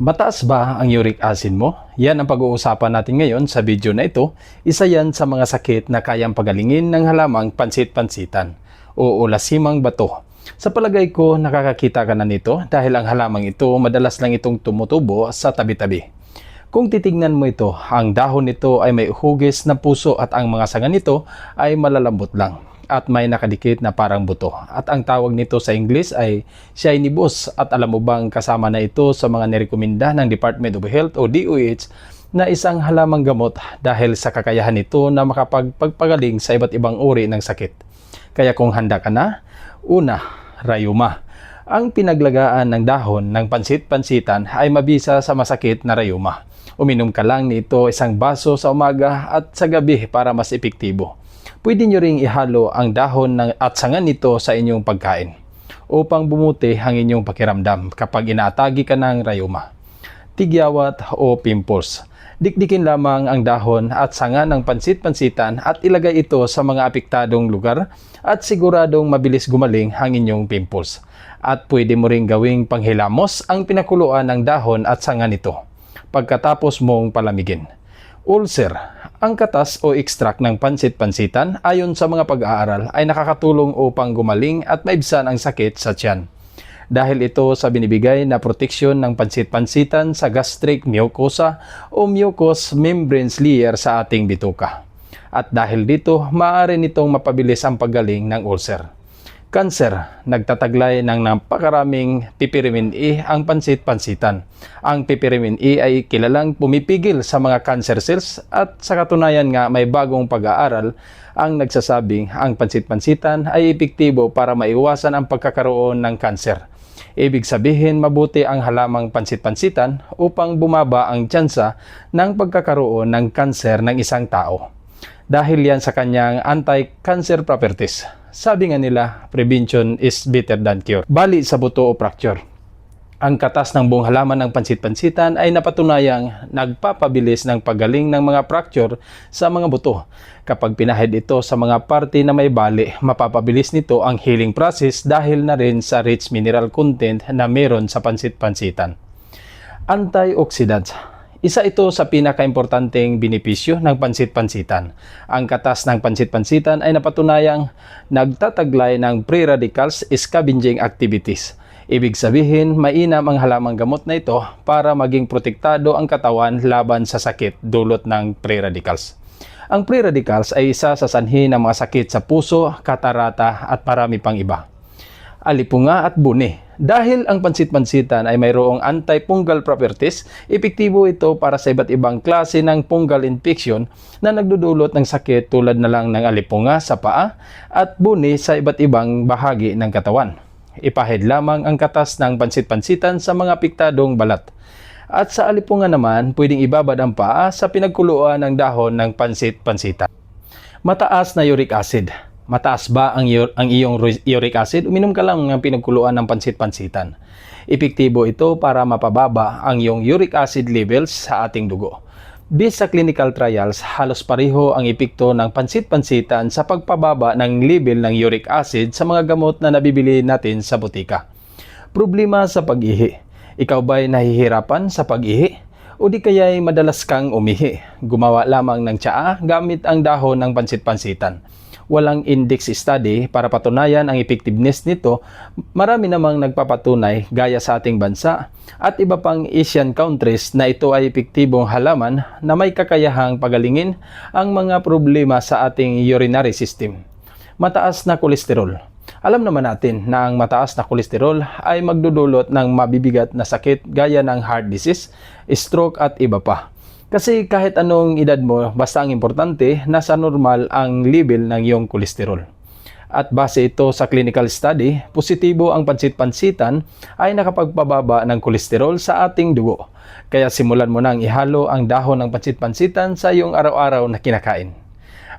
Mataas ba ang uric acid mo? Yan ang pag-uusapan natin ngayon sa video na ito. Isa yan sa mga sakit na kayang pagalingin ng halamang pansit-pansitan o ulasimang bato. Sa palagay ko, nakakakita ka na nito dahil ang halamang ito madalas lang itong tumutubo sa tabi-tabi. Kung titignan mo ito, ang dahon nito ay may hugis na puso at ang mga sanga nito ay malalambot lang at may nakadikit na parang buto. At ang tawag nito sa English ay shiny bus. At alam mo bang kasama na ito sa mga nirekomenda ng Department of Health o DOH na isang halamang gamot dahil sa kakayahan nito na makapagpagaling sa iba't ibang uri ng sakit. Kaya kung handa ka na, una, rayuma. Ang pinaglagaan ng dahon ng pansit-pansitan ay mabisa sa masakit na rayuma. Uminom ka lang nito isang baso sa umaga at sa gabi para mas epektibo. Pwede nyo ring ihalo ang dahon at sanga nito sa inyong pagkain upang bumuti ang inyong pakiramdam kapag inaatagi ka ng rayuma, tigyawat o pimples. Dikdikin lamang ang dahon at sanga ng pansit-pansitan at ilagay ito sa mga apektadong lugar at siguradong mabilis gumaling ang inyong pimples. At pwede mo ring gawing panghilamos ang pinakuluan ng dahon at sanga nito pagkatapos mong palamigin. Ulcer. Ang katas o extract ng pansit-pansitan ayon sa mga pag-aaral ay nakakatulong upang gumaling at maibsan ang sakit sa tiyan. Dahil ito sa binibigay na proteksyon ng pansit-pansitan sa gastric mucosa o mucous membranes layer sa ating bituka. At dahil dito, maaari nitong mapabilis ang paggaling ng ulcer. Cancer, nagtataglay ng napakaraming piperimin E ang pansit-pansitan. Ang piperimin E ay kilalang pumipigil sa mga cancer cells at sa katunayan nga may bagong pag-aaral ang nagsasabing ang pansit-pansitan ay epektibo para maiwasan ang pagkakaroon ng cancer. Ibig sabihin mabuti ang halamang pansit-pansitan upang bumaba ang tsansa ng pagkakaroon ng cancer ng isang tao. Dahil yan sa kanyang anti-cancer properties. Sabi nga nila, prevention is better than cure. Bali sa buto o fracture. Ang katas ng buong halaman ng pansit-pansitan ay napatunayang nagpapabilis ng paggaling ng mga fracture sa mga buto. Kapag pinahid ito sa mga parte na may bali, mapapabilis nito ang healing process dahil na rin sa rich mineral content na meron sa pansit-pansitan. Antioxidants. Isa ito sa pinakaimportanteng benepisyo ng pansit-pansitan. Ang katas ng pansit-pansitan ay napatunayang nagtataglay ng free radicals scavenging activities. Ibig sabihin, mainam ang halamang gamot na ito para maging protektado ang katawan laban sa sakit dulot ng free radicals. Ang free radicals ay isa sa sanhi ng mga sakit sa puso, katarata at marami pang iba. Alipunga at buni. Dahil ang pansit-pansitan ay mayroong antifungal properties, epektibo ito para sa iba't ibang klase ng fungal infection na nagdudulot ng sakit tulad na lang ng alipunga sa paa at buni sa iba't ibang bahagi ng katawan. Ipahid lamang ang katas ng pansit-pansitan sa mga apektadong balat. At sa alipunga naman, pwedeng ibabad ang paa sa pinagkuluan ng dahon ng pansit-pansitan. Mataas na uric acid. Mataas ba ang iyong uric acid? Uminom ka lang ng pinagkuluan ng pansit-pansitan. Epektibo ito para mapababa ang iyong uric acid levels sa ating dugo. Based sa clinical trials, halos pareho ang epekto ng pansit-pansitan sa pagpababa ng level ng uric acid sa mga gamot na nabibili natin sa butika. Problema sa pag-ihi. Ikaw ba'y nahihirapan sa pag-ihi? O di kaya'y madalas kang umihi? Gumawa lamang ng tsaa gamit ang dahon ng pansit-pansitan. Walang index study para patunayan ang effectiveness nito. Marami namang nagpapatunay gaya sa ating bansa at iba pang Asian countries na ito ay epektibong halaman na may kakayahang pagalingin ang mga problema sa ating urinary system. Mataas na kolesterol. Alam naman natin na ang mataas na kolesterol ay magdudulot ng mabibigat na sakit gaya ng heart disease, stroke at iba pa. Kasi kahit anong edad mo, basta ang importante, nasa normal ang level ng iyong kolesterol. At base ito sa clinical study, positibo ang pansit-pansitan ay nakapagpababa ng kolesterol sa ating dugo. Kaya simulan mo nang ihalo ang dahon ng pansit-pansitan sa iyong araw-araw na kinakain.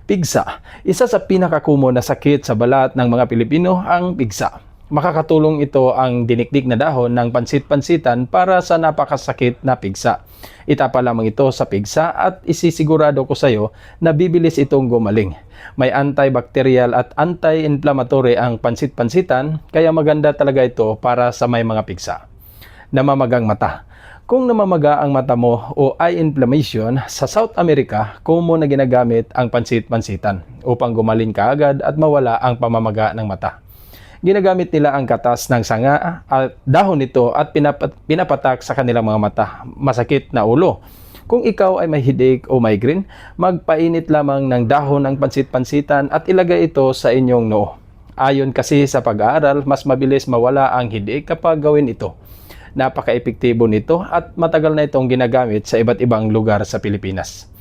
Pigsa. Isa sa pinakakumon na sakit sa balat ng mga Pilipino ang pigsa. Makakatulong ito ang dinikdik na dahon ng pansit-pansitan para sa napakasakit na pigsa. Itapa lamang ito sa pigsa at isisigurado ko sa iyo na bibilis itong gumaling. May antibacterial at anti-inflammatory ang pansit-pansitan, kaya maganda talaga ito para sa may mga pigsa. Namamagang mata. Kung namamaga ang mata mo o eye inflammation, sa South America, common na ginagamit ang pansit-pansitan upang gumaling kaagad at mawala ang pamamaga ng mata. Ginagamit nila ang katas ng sanga at dahon nito at pinapatak sa kanilang mga mata, masakit na ulo. Kung ikaw ay may headache o migraine, magpainit lamang ng dahon ng pansit-pansitan at ilagay ito sa inyong noo. Ayon kasi sa pag-aaral, mas mabilis mawala ang headache kapag gawin ito. Napaka-epektibo nito at matagal na itong ginagamit sa iba't ibang lugar sa Pilipinas.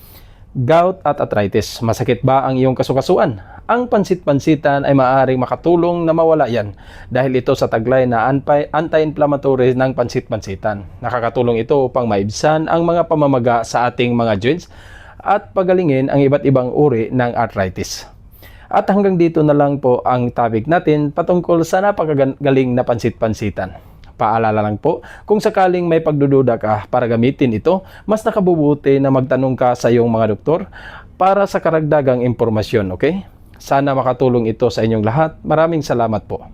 Gout at arthritis, masakit ba ang iyong kasukasuan? Ang pansit-pansitan ay maaaring makatulong na mawala yan dahil ito sa taglay na anti-inflammatory ng pansit-pansitan. Nakakatulong ito upang maibsan ang mga pamamaga sa ating mga joints at pagalingin ang iba't ibang uri ng arthritis. At hanggang dito na lang po ang topic natin patungkol sa napakagaling na pansit-pansitan. Paalala lang po, kung sakaling may pagdududa ka para gamitin ito, mas nakabubuti na magtanong ka sa iyong mga doktor para sa karagdagang impormasyon, okay? Sana makatulong ito sa inyong lahat. Maraming salamat po.